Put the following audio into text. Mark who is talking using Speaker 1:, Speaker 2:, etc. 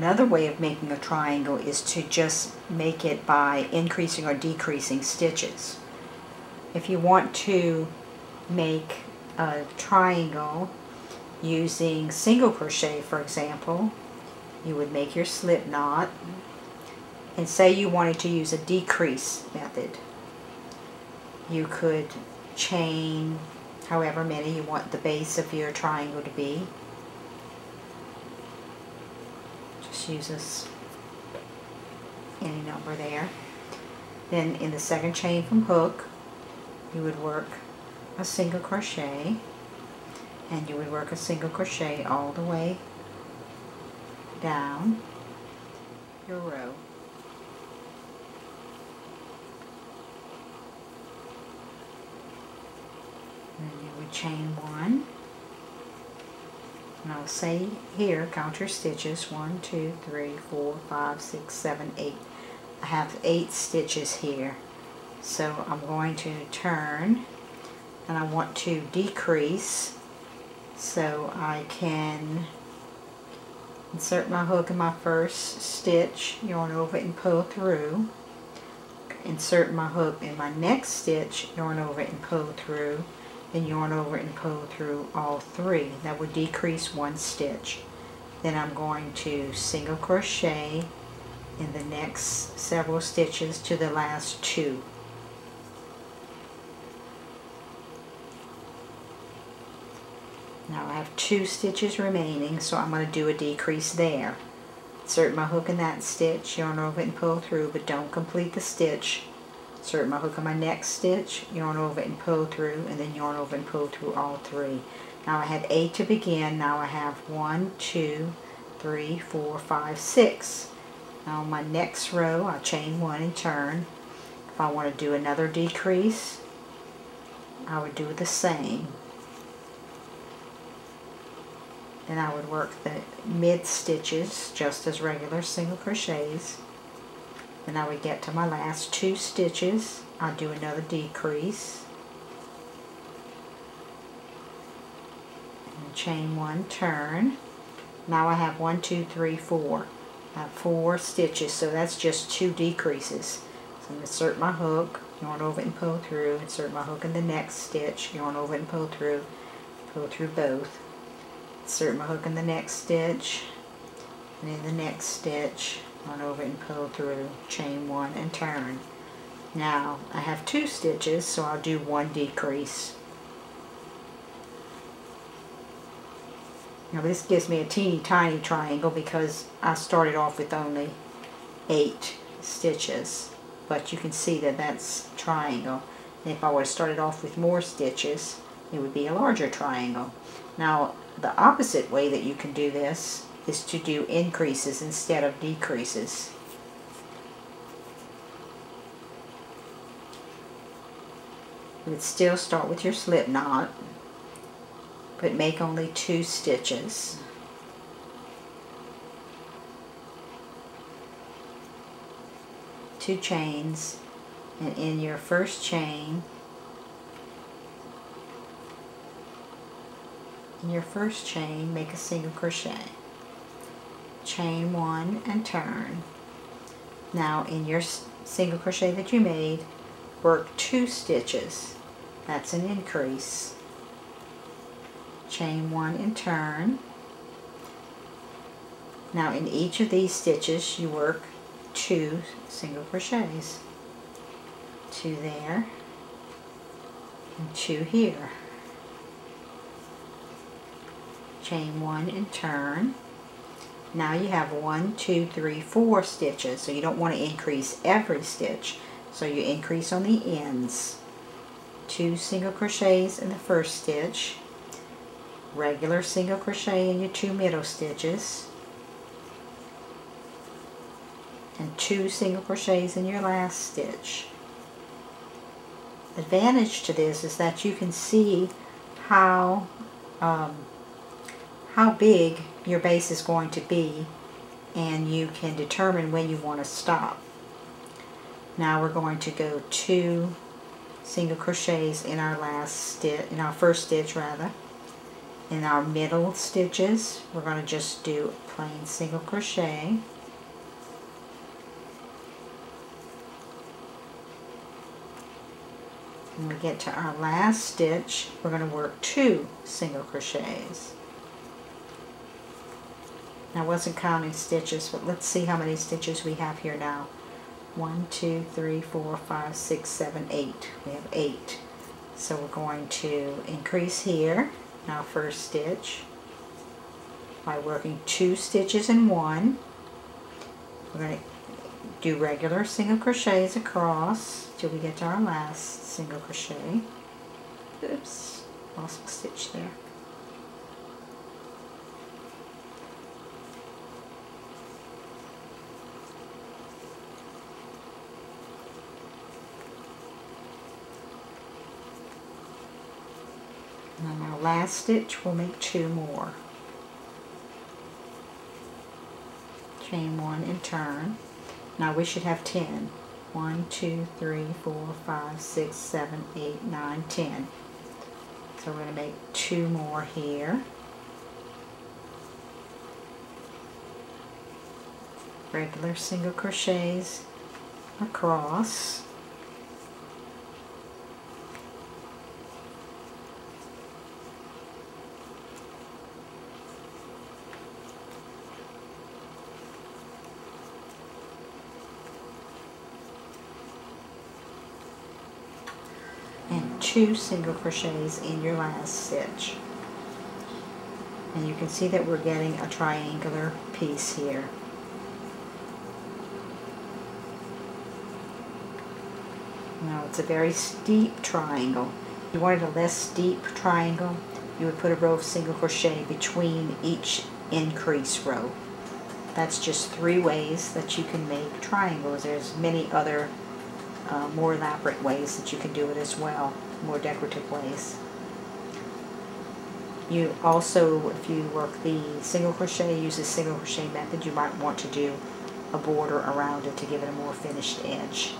Speaker 1: Another way of making a triangle is to just make it by increasing or decreasing stitches. If you want to make a triangle using single crochet, for example, you would make your slip knot, and say you wanted to use a decrease method. You could chain however many you want the base of your triangle to be. Just use any number there. Then in the second chain from hook, you would work a single crochet, and you would work a single crochet all the way down your row. And you would chain one, and I'll say here, count your stitches, 1, 2, 3, 4, 5, 6, 7, 8. I have 8 stitches here. So I'm going to turn, and I want to decrease, so I can insert my hook in my first stitch, yarn over it and pull through, insert my hook in my next stitch, yarn over it and pull through, then yarn over it and pull through all 3. That would decrease 1 stitch. Then I'm going to single crochet in the next several stitches to the last 2. Now I have 2 stitches remaining, so I'm going to do a decrease there. Insert my hook in that stitch, yarn over it and pull through, but don't complete the stitch. Insert my hook in my next stitch, yarn over it and pull through, and then yarn over and pull through all 3. Now I had 8 to begin. Now I have 1, 2, 3, 4, 5, 6. Now on my next row, I'll chain 1 and turn. If I want to do another decrease, I would do the same. Then I would work the mid stitches just as regular single crochets. Then I would get to my last 2 stitches. I'll do another decrease. And chain 1, turn. Now I have 1, 2, 3, 4. I have 4 stitches, so that's just 2 decreases. So I'm going to insert my hook, yarn over it and pull through, insert my hook in the next stitch, yarn over it and pull through both. Insert my hook in the next stitch, and in the next stitch, yarn over it and pull through, chain 1 and turn. Now I have 2 stitches, so I'll do 1 decrease. Now this gives me a teeny tiny triangle because I started off with only 8 stitches, but you can see that that's triangle. And if I would have started off with more stitches, it would be a larger triangle. Now the opposite way that you can do this is to do increases instead of decreases. You would still start with your slip knot, but make only 2 stitches. Two chains, and in your first chain, make a single crochet. Chain 1 and turn. Now in your single crochet that you made, work 2 stitches. That's an increase. Chain 1 and turn. Now in each of these stitches you work 2 single crochets. 2 there and 2 here. Chain 1 and turn. Now you have 1, 2, 3, 4 stitches, so you don't want to increase every stitch, so you increase on the ends. 2 single crochets in the first stitch, regular single crochet in your 2 middle stitches, and 2 single crochets in your last stitch. The advantage to this is that you can see how big your base is going to be, and you can determine when you want to stop. Now we're going to go 2 single crochets in our last stitch, in our first stitch rather, In our middle stitches, we're going to just do plain single crochet. When we get to our last stitch, we're going to work 2 single crochets. Now, I wasn't counting stitches, but let's see how many stitches we have here now. 1, 2, 3, 4, 5, 6, 7, 8. We have 8. So we're going to increase here in our first stitch by working 2 stitches in one. We're going to do regular single crochets across till we get to our last single crochet. Oops, lost my stitch there. And on our last stitch, we'll make 2 more. Chain 1 and turn. Now we should have 10. 1, 2, 3, 4, 5, 6, 7, 8, 9, 10. So we're going to make 2 more here. Regular single crochets across. And 2 single crochets in your last stitch. And you can see that we're getting a triangular piece here. Now it's a very steep triangle. If you wanted a less steep triangle, you would put a row of single crochet between each increase row. That's just 3 ways that you can make triangles. There's many other more elaborate ways that you can do it as well, more decorative ways. You also, if you work the single crochet, use the single crochet method, you might want to do a border around it to give it a more finished edge.